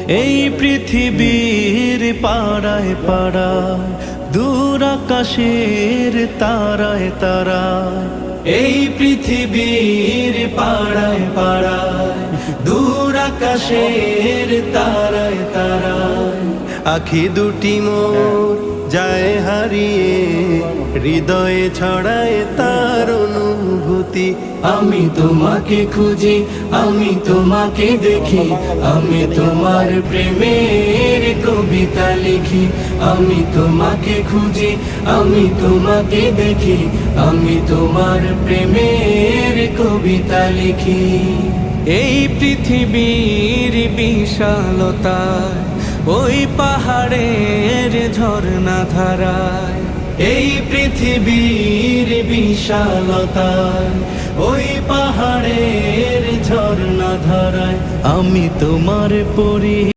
এই পৃথিবীর পাড়ায় পাড়ায়, দূর আকাশের তারায় তারায়। এই পৃথিবীর পাড়ায় পাড়ায়, দূর আকাশের তারায় তারায়। আখি দুটি মোর যায় হারিয়ে, হৃদয়ে ছড়ায় তার অনুভূতি। আমি তোমাকে খুঁজি, আমি তোমাকে দেখি, আমি তোমার প্রেমের কবিতা লিখি। আমি তোমাকে খুঁজি, আমি তোমাকে দেখি, আমি তোমার প্রেমের কবিতা লিখি। এই পৃথিবীর বিশালতায়, ওই পাহাড়ের ঝর্ণা ধারায়। এই পৃথিবীর বিশালতায়, ওই পাহাড়ের ঝর্ণা ধারায়। আমি তোমার পরি